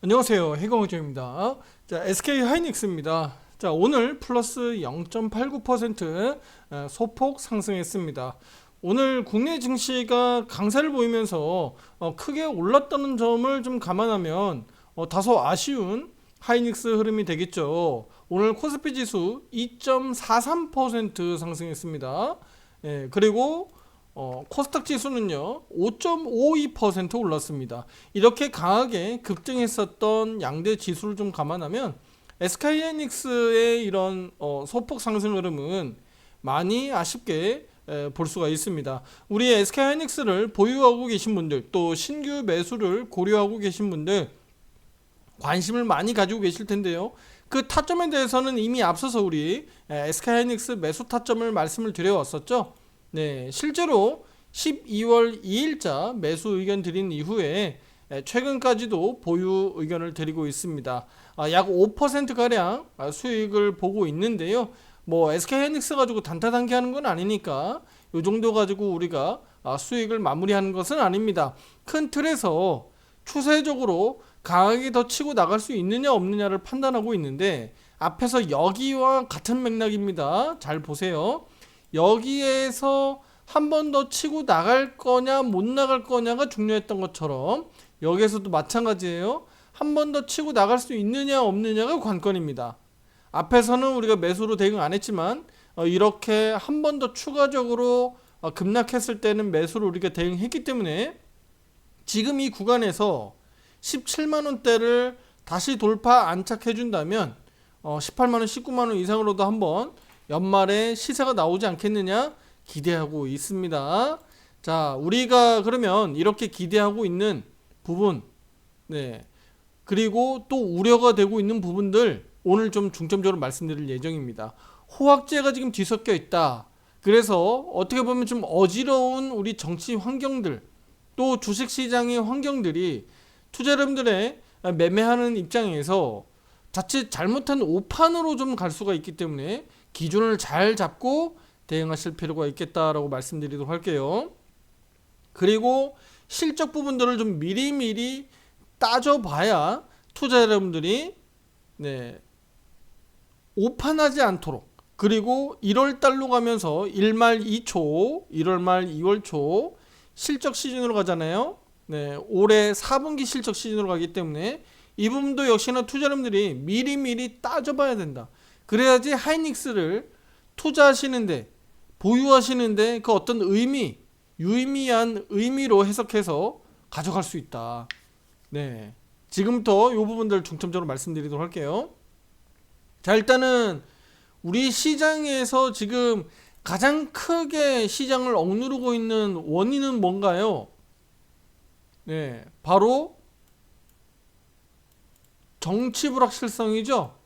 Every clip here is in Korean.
안녕하세요. 해경호정입니다. 자, SK 하이닉스입니다. 자, 오늘 플러스 0.89% 소폭 상승했습니다. 오늘 국내 증시가 강세를 보이면서 크게 올랐다는 점을 좀 감안하면 다소 아쉬운 하이닉스 흐름이 되겠죠. 오늘 코스피 지수 2.43% 상승했습니다. 그리고 코스닥 지수는요 5.52% 올랐습니다. 이렇게 강하게 급등했었던 양대 지수를 좀 감안하면 SK하이닉스의 이런 소폭 상승 흐름은 많이 아쉽게 볼 수가 있습니다. 우리 SK하이닉스를 보유하고 계신 분들, 또 신규 매수를 고려하고 계신 분들 관심을 많이 가지고 계실 텐데요. 그 타점에 대해서는 이미 앞서서 우리 SK하이닉스 매수 타점을 말씀을 드려왔었죠. 네, 실제로 12월 2일자 매수 의견 드린 이후에 최근까지도 보유 의견을 드리고 있습니다. 약 5%가량 수익을 보고 있는데요. 뭐 SK하이닉스 가지고 단타단기 하는 건 아니니까 이 정도 가지고 우리가 수익을 마무리하는 것은 아닙니다. 큰 틀에서 추세적으로 강하게 더 치고 나갈 수 있느냐 없느냐를 판단하고 있는데, 앞에서 여기와 같은 맥락입니다. 잘 보세요. 여기에서 한 번 더 치고 나갈 거냐 못 나갈 거냐가 중요했던 것처럼 여기에서도 마찬가지예요. 한 번 더 치고 나갈 수 있느냐 없느냐가 관건입니다. 앞에서는 우리가 매수로 대응 안 했지만 이렇게 한 번 더 추가적으로 급락했을 때는 매수로 우리가 대응했기 때문에 지금 이 구간에서 17만원대를 다시 돌파 안착해준다면 18만원 19만원 이상으로도 한번 연말에 시세가 나오지 않겠느냐 기대하고 있습니다. 자, 우리가 그러면 이렇게 기대하고 있는 부분, 네, 그리고 또 우려가 되고 있는 부분들 오늘 좀 중점적으로 말씀드릴 예정입니다. 호황제가 지금 뒤섞여 있다. 그래서 어떻게 보면 좀 어지러운 우리 정치 환경들, 또 주식시장의 환경들이 투자자분들의 매매하는 입장에서 자칫 잘못한 오판으로 좀 갈 수가 있기 때문에 기준을 잘 잡고 대응하실 필요가 있겠다라고 말씀드리도록 할게요. 그리고 실적 부분들을 좀 미리미리 따져봐야 투자자 여러분들이 오판하지 않도록, 그리고 1월달로 가면서 1말 2초, 1월 말 2월 초 실적 시즌으로 가잖아요. 올해 4분기 실적 시즌으로 가기 때문에 이 부분도 역시나 투자 여러분들이 미리미리 따져봐야 된다. 그래야지 하이닉스를 투자하시는데, 보유하시는데 그 어떤 의미, 유의미한 의미로 해석해서 가져갈 수 있다. 네, 지금부터 이 부분들 중점적으로 말씀드리도록 할게요. 자, 일단은 우리 시장에서 지금 가장 크게 시장을 억누르고 있는 원인은 뭔가요? 네, 바로 정치 불확실성이죠.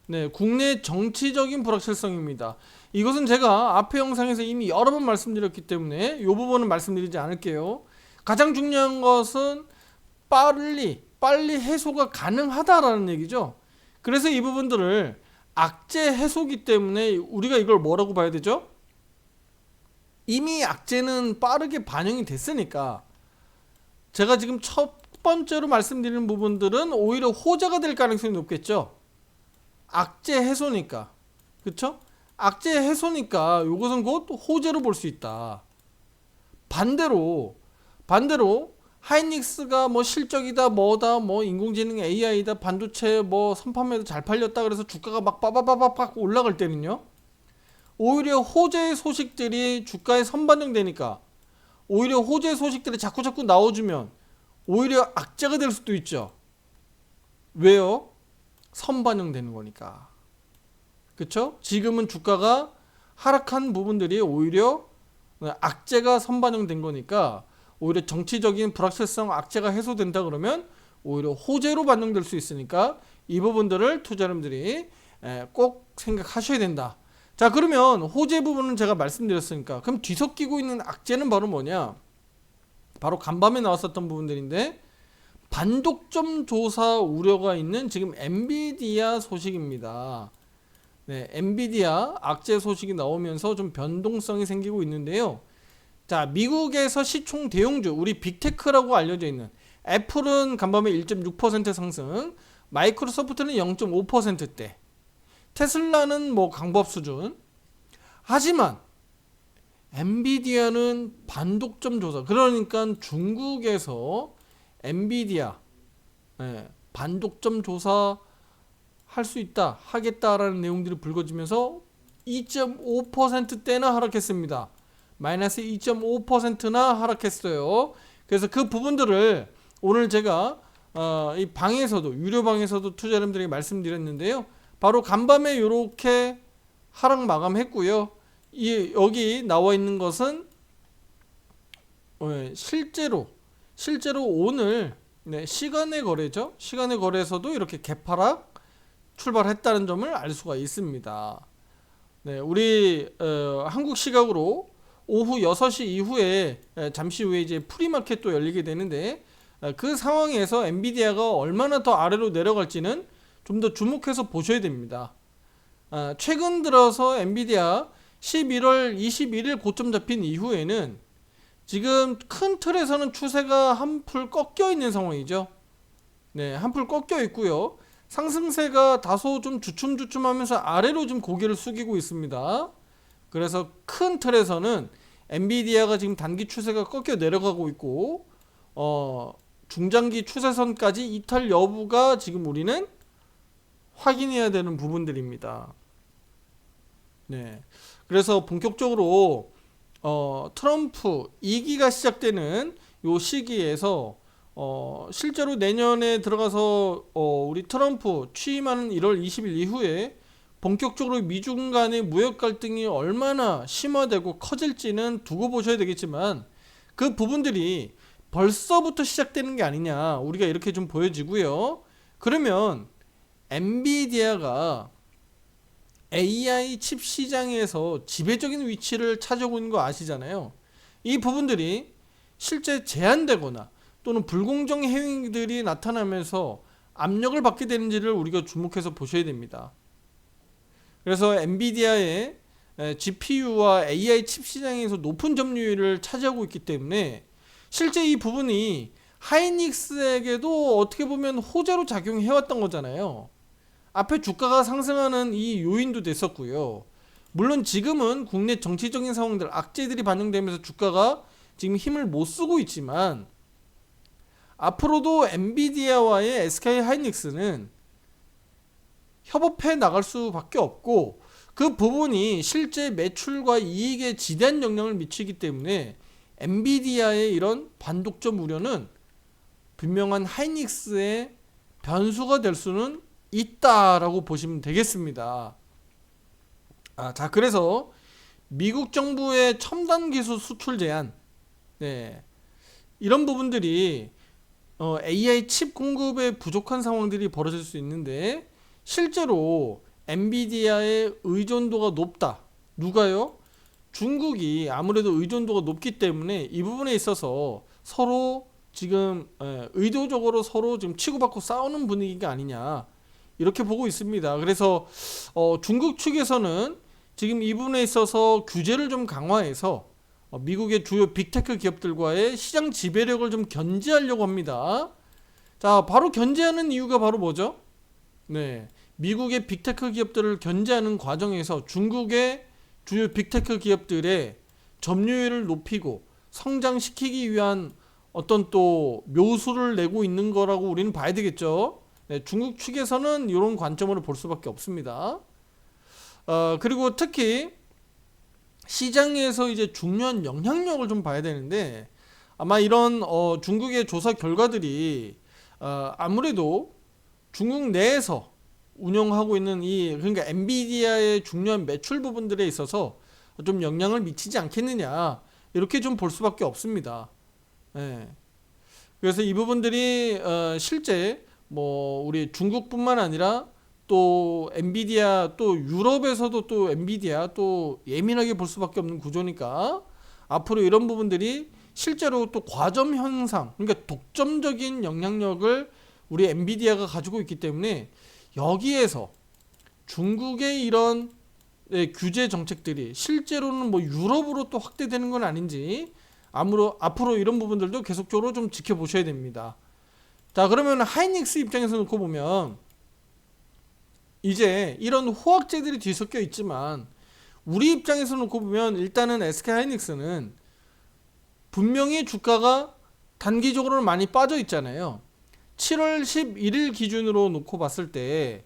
네, 국내 정치적인 불확실성입니다. 이것은 제가 앞에 영상에서 이미 여러 번 말씀드렸기 때문에 이 부분은 말씀드리지 않을게요. 가장 중요한 것은 빨리 해소가 가능하다라는 얘기죠. 그래서 이 부분들을 악재 해소기 때문에 우리가 이걸 뭐라고 봐야 되죠? 이미 악재는 빠르게 반영이 됐으니까 제가 지금 첫 번째로 말씀드리는 부분들은 오히려 호재가 될 가능성이 높겠죠. 악재 해소니까, 그쵸? 악재 해소니까 이것은 곧 호재로 볼 수 있다. 반대로 하이닉스가 뭐 실적이다 뭐다 뭐 인공지능 AI다 반도체 뭐 선판매도 잘 팔렸다 그래서 주가가 막 빠바바바박 올라갈 때는요, 오히려 호재 소식들이 주가에 선반영되니까 오히려 호재 소식들이 자꾸 나와주면 오히려 악재가 될 수도 있죠. 왜요? 선반영되는 거니까. 그쵸? 지금은 주가가 하락한 부분들이 오히려 악재가 선반영된 거니까 오히려 정치적인 불확실성 악재가 해소된다 그러면 오히려 호재로 반영될 수 있으니까 이 부분들을 투자자분들이 꼭 생각하셔야 된다. 자, 그러면 호재 부분은 제가 말씀드렸으니까 그럼 뒤섞이고 있는 악재는 바로 뭐냐? 바로 간밤에 나왔었던 부분들인데, 반독점 조사 우려가 있는 지금 엔비디아 소식입니다. 네, 엔비디아 악재 소식이 나오면서 좀 변동성이 생기고 있는데요. 자, 미국에서 시총 대형주, 우리 빅테크라고 알려져 있는 애플은 간밤에 1.6% 상승, 마이크로소프트는 0.5%대, 테슬라는 뭐 강법 수준. 하지만 엔비디아는 반독점 조사, 그러니까 중국에서 엔비디아 반독점 조사 할 수 있다, 하겠다라는 내용들이 불거지면서 2.5%대나 하락했습니다. 마이너스 2.5%나 하락했어요. 그래서 그 부분들을 오늘 제가 이 방에서도, 유료 방에서도 투자자님들에게 말씀드렸는데요. 바로 간밤에 이렇게 하락 마감했고요. 여기 나와 있는 것은 실제로 오늘 시간의 거래죠. 시간의 거래에서도 이렇게 개파락 출발했다는 점을 알 수가 있습니다. 네, 우리 한국 시각으로 오후 6시 이후에 잠시 후에 이제 프리마켓도 열리게 되는데, 그 상황에서 엔비디아가 얼마나 더 아래로 내려갈지는 좀 더 주목해서 보셔야 됩니다. 최근 들어서 엔비디아 11월 21일 고점 잡힌 이후에는 지금 큰 틀에서는 추세가 한풀 꺾여 있는 상황이죠. 네, 한풀 꺾여 있고요. 상승세가 다소 좀 주춤주춤하면서 아래로 좀 고개를 숙이고 있습니다. 그래서 큰 틀에서는 엔비디아가 지금 단기 추세가 꺾여 내려가고 있고, 중장기 추세선까지 이탈 여부가 지금 우리는 확인해야 되는 부분들입니다. 네, 그래서 본격적으로 트럼프 2기가 시작되는 요 시기에서 실제로 내년에 들어가서 우리 트럼프 취임하는 1월 20일 이후에 본격적으로 미중 간의 무역 갈등이 얼마나 심화되고 커질지는 두고 보셔야 되겠지만, 그 부분들이 벌써부터 시작되는 게 아니냐, 우리가 이렇게 좀 보여지고요. 그러면 엔비디아가 AI 칩 시장에서 지배적인 위치를 차지하고 있는 거 아시잖아요. 이 부분들이 실제 제한되거나 또는 불공정 행위들이 나타나면서 압력을 받게 되는지를 우리가 주목해서 보셔야 됩니다. 그래서 엔비디아의 GPU와 AI 칩 시장에서 높은 점유율을 차지하고 있기 때문에 실제 이 부분이 하이닉스에게도 어떻게 보면 호재로 작용해왔던 거잖아요. 앞에 주가가 상승하는 이 요인도 됐었고요. 물론 지금은 국내 정치적인 상황들, 악재들이 반영되면서 주가가 지금 힘을 못 쓰고 있지만, 앞으로도 엔비디아와의 SK 하이닉스는 협업해 나갈 수밖에 없고, 그 부분이 실제 매출과 이익에 지대한 영향을 미치기 때문에 엔비디아의 이런 반독점 우려는 분명한 하이닉스의 변수가 될 수는 있다라고 보시면 되겠습니다. 자, 그래서 미국 정부의 첨단 기술 수출 제한, 이런 부분들이 AI 칩 공급에 부족한 상황들이 벌어질 수 있는데, 실제로 엔비디아의 의존도가 높다. 누가요? 중국이 아무래도 의존도가 높기 때문에 이 부분에 있어서 서로 지금 의도적으로 서로 지금 치고받고 싸우는 분위기가 아니냐, 이렇게 보고 있습니다. 그래서 중국 측에서는 지금 이 부분에 있어서 규제를 좀 강화해서 미국의 주요 빅테크 기업들과의 시장 지배력을 좀 견제하려고 합니다. 자, 바로 견제하는 이유가 바로 뭐죠? 미국의 빅테크 기업들을 견제하는 과정에서 중국의 주요 빅테크 기업들의 점유율을 높이고 성장시키기 위한 어떤 또 묘수를 내고 있는 거라고 우리는 봐야 되겠죠. 중국 측에서는 이런 관점으로 볼 수밖에 없습니다. 그리고 특히 시장에서 이제 중요한 영향력을 좀 봐야 되는데, 아마 이런 중국의 조사 결과들이 아무래도 중국 내에서 운영하고 있는 그러니까 엔비디아의 중요한 매출 부분들에 있어서 좀 영향을 미치지 않겠느냐, 이렇게 좀 볼 수밖에 없습니다. 그래서 이 부분들이 실제 뭐 우리 중국뿐만 아니라 또 엔비디아, 또 유럽에서도 또 엔비디아 또 예민하게 볼 수밖에 없는 구조니까, 앞으로 이런 부분들이 실제로 또 과점 현상, 그러니까 독점적인 영향력을 우리 엔비디아가 가지고 있기 때문에 여기에서 중국의 이런 규제 정책들이 실제로는 뭐 유럽으로 또 확대되는 건 아닌지, 앞으로 이런 부분들도 계속적으로 좀 지켜보셔야 됩니다. 자, 그러면 하이닉스 입장에서 놓고 보면 이제 이런 호황제들이 뒤섞여 있지만 우리 입장에서 놓고 보면 일단은 SK하이닉스는 분명히 주가가 단기적으로는 많이 빠져 있잖아요. 7월 11일 기준으로 놓고 봤을 때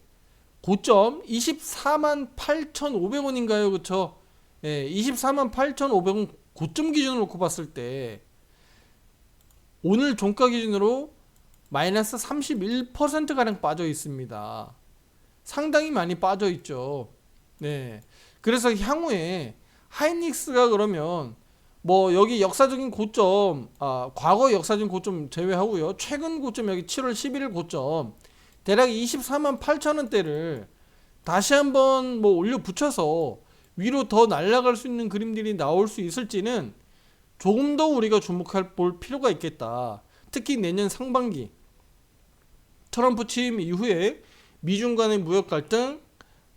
고점 24만 8,500원인가요? 그쵸? 예, 24만 8,500원 고점 기준으로 놓고 봤을 때 오늘 종가 기준으로 마이너스 31%가량 빠져 있습니다. 상당히 많이 빠져 있죠. 네. 그래서 향후에 하이닉스가 그러면 뭐 여기 역사적인 고점, 과거 역사적인 고점 제외하고요. 최근 고점 여기 7월 11일 고점 대략 24만 8천원대를 다시 한번 뭐 올려 붙여서 위로 더 날아갈 수 있는 그림들이 나올 수 있을지는 조금 더 우리가 주목할 볼 필요가 있겠다. 특히 내년 상반기 트럼프 취임 이후에 미중 간의 무역 갈등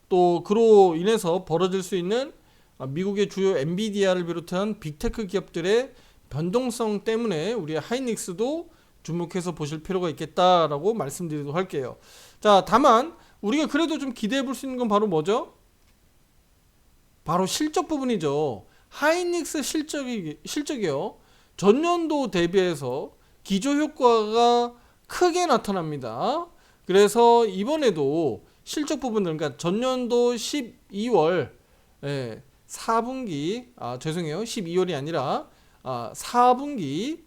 또 그로 인해서 벌어질 수 있는 미국의 주요 엔비디아를 비롯한 빅테크 기업들의 변동성 때문에 우리 하이닉스도 주목해서 보실 필요가 있겠다라고 말씀드리도록 할게요. 자, 다만 우리가 그래도 좀 기대해 볼 수 있는 건 바로 뭐죠? 바로 실적 부분이죠. 하이닉스 실적이요. 전년도 대비해서 기저효과가 크게 나타납니다. 그래서 이번에도 실적 부분들, 그러니까 전년도 12월 4분기, 죄송해요. 12월이 아니라 4분기,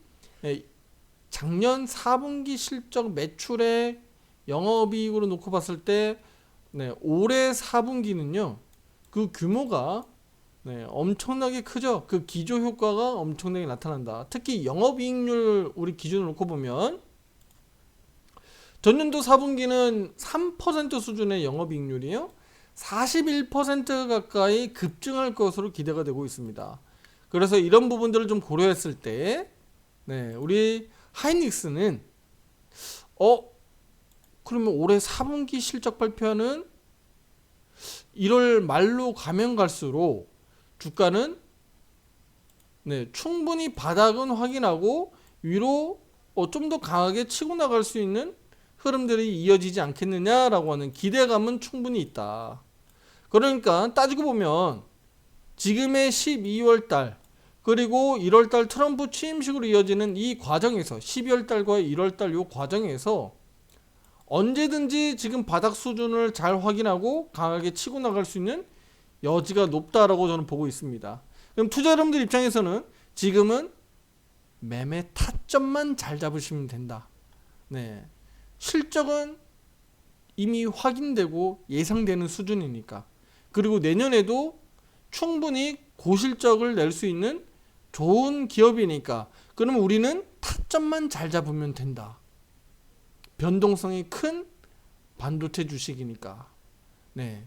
작년 4분기 실적 매출의 영업이익으로 놓고 봤을 때 올해 4분기는요. 그 규모가 엄청나게 크죠. 그 기저효과가 엄청나게 나타난다. 특히 영업이익률 우리 기준으로 놓고 보면 전년도 4분기는 3% 수준의 영업이익률이요. 41% 가까이 급증할 것으로 기대가 되고 있습니다. 그래서 이런 부분들을 좀 고려했을 때 우리 하이닉스는 그러면 올해 4분기 실적 발표는 1월 말로 가면 갈수록 주가는 충분히 바닥은 확인하고 위로 좀 더 강하게 치고 나갈 수 있는 흐름들이 이어지지 않겠느냐라고 하는 기대감은 충분히 있다. 그러니까 따지고 보면 지금의 12월달 그리고 1월달 트럼프 취임식으로 이어지는 이 과정에서 12월달과 1월달 이 과정에서 언제든지 지금 바닥 수준을 잘 확인하고 강하게 치고 나갈 수 있는 여지가 높다라고 저는 보고 있습니다. 그럼 투자 여러분들 입장에서는 지금은 매매 타점만 잘 잡으시면 된다. 실적은 이미 확인되고 예상되는 수준이니까. 그리고 내년에도 충분히 고실적을 낼 수 있는 좋은 기업이니까. 그러면 우리는 타점만 잘 잡으면 된다. 변동성이 큰 반도체 주식이니까.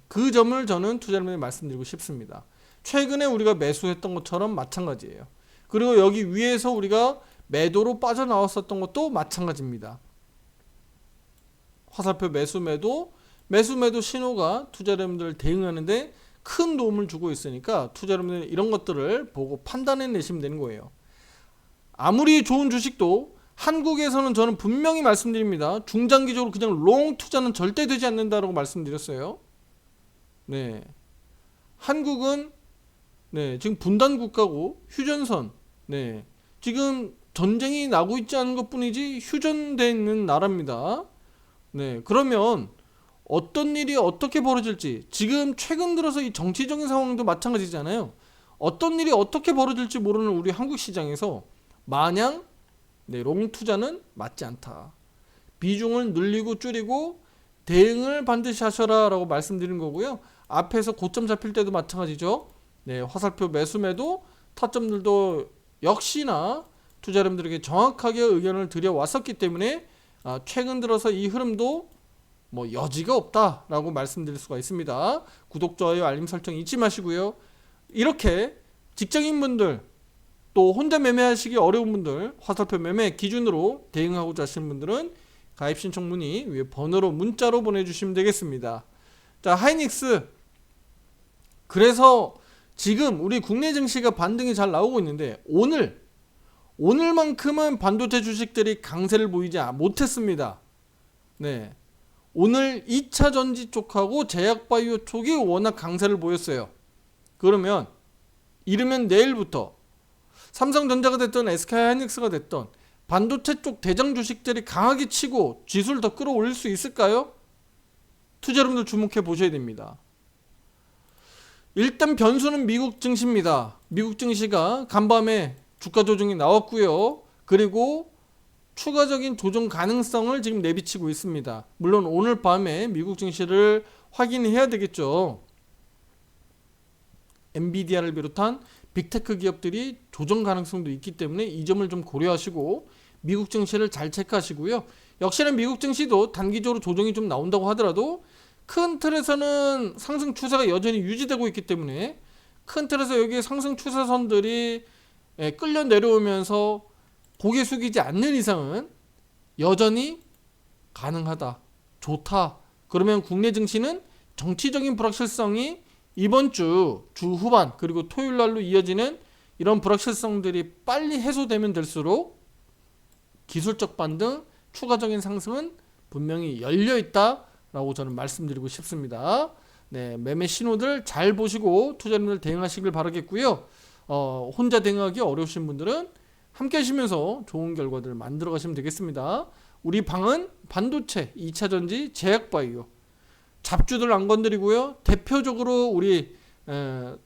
그 점을 저는 투자자분들에게 말씀드리고 싶습니다. 최근에 우리가 매수했던 것처럼 마찬가지예요. 그리고 여기 위에서 우리가 매도로 빠져나왔었던 것도 마찬가지입니다. 화살표 매수매도 신호가 투자자분들 대응하는데 큰 도움을 주고 있으니까 투자자분들 이런 것들을 보고 판단해 내시면 되는 거예요. 아무리 좋은 주식도 한국에서는 저는 분명히 말씀드립니다. 중장기적으로 그냥 롱 투자는 절대 되지 않는다라고 말씀드렸어요. 한국은 지금 분단 국가고 휴전선 지금 전쟁이 나고 있지 않은 것뿐이지 휴전되어 있는 나라입니다. 그러면 어떤 일이 어떻게 벌어질지 지금 최근 들어서 이 정치적인 상황도 마찬가지잖아요. 어떤 일이 어떻게 벌어질지 모르는 우리 한국 시장에서 마냥 롱 투자는 맞지 않다. 비중을 늘리고 줄이고 대응을 반드시 하셔라 라고 말씀드린 거고요. 앞에서 고점 잡힐 때도 마찬가지죠. 화살표 매수매도 타점들도 역시나 투자 여러분들에게 정확하게 의견을 드려왔었기 때문에 최근 들어서 이 흐름도 뭐 여지가 없다라고 말씀드릴 수가 있습니다. 구독, 좋아요, 알림 설정 잊지 마시고요. 이렇게 직장인분들 또 혼자 매매하시기 어려운 분들 화살표 매매 기준으로 대응하고자 하시는 분들은 가입 신청 문의 위에 번호로 문자로 보내주시면 되겠습니다. 자, 하이닉스 그래서 지금 우리 국내 증시가 반등이 잘 나오고 있는데 오늘만큼은 반도체 주식들이 강세를 보이지 못했습니다. 네. 오늘 2차 전지 쪽하고 제약바이오 쪽이 워낙 강세를 보였어요. 그러면 이르면 내일부터 삼성전자가 됐던 SK하이닉스가 됐던 반도체 쪽 대장 주식들이 강하게 치고 지수를 더 끌어올릴 수 있을까요? 투자 여러분들 주목해 보셔야 됩니다. 일단 변수는 미국 증시입니다. 미국 증시가 간밤에 주가 조정이 나왔고요. 그리고 추가적인 조정 가능성을 지금 내비치고 있습니다. 물론 오늘 밤에 미국 증시를 확인해야 되겠죠. 엔비디아를 비롯한 빅테크 기업들이 조정 가능성도 있기 때문에 이 점을 좀 고려하시고 미국 증시를 잘 체크하시고요. 역시나 미국 증시도 단기적으로 조정이 좀 나온다고 하더라도 큰 틀에서는 상승 추세가 여전히 유지되고 있기 때문에 큰 틀에서 여기 상승 추세선들이 끌려 내려오면서 고개 숙이지 않는 이상은 여전히 가능하다, 좋다. 그러면 국내 증시는 정치적인 불확실성이 이번 주 후반 그리고 토요일 날로 이어지는 이런 불확실성들이 빨리 해소되면 될수록 기술적 반등, 추가적인 상승은 분명히 열려있다 라고 저는 말씀드리고 싶습니다. 네, 매매 신호들 잘 보시고 투자자님들 대응하시길 바라겠고요. 혼자 대응하기 어려우신 분들은 함께 하시면서 좋은 결과들 만들어 가시면 되겠습니다. 우리 방은 반도체, 2차전지, 제약바이오 잡주들 안 건드리고요. 대표적으로 우리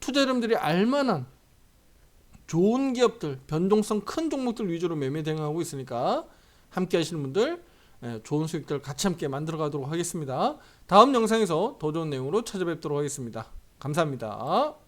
투자자님들이 알만한 좋은 기업들, 변동성 큰 종목들 위주로 매매 대응하고 있으니까 함께 하시는 분들 좋은 수익들 같이 함께 만들어 가도록 하겠습니다. 다음 영상에서 더 좋은 내용으로 찾아뵙도록 하겠습니다. 감사합니다.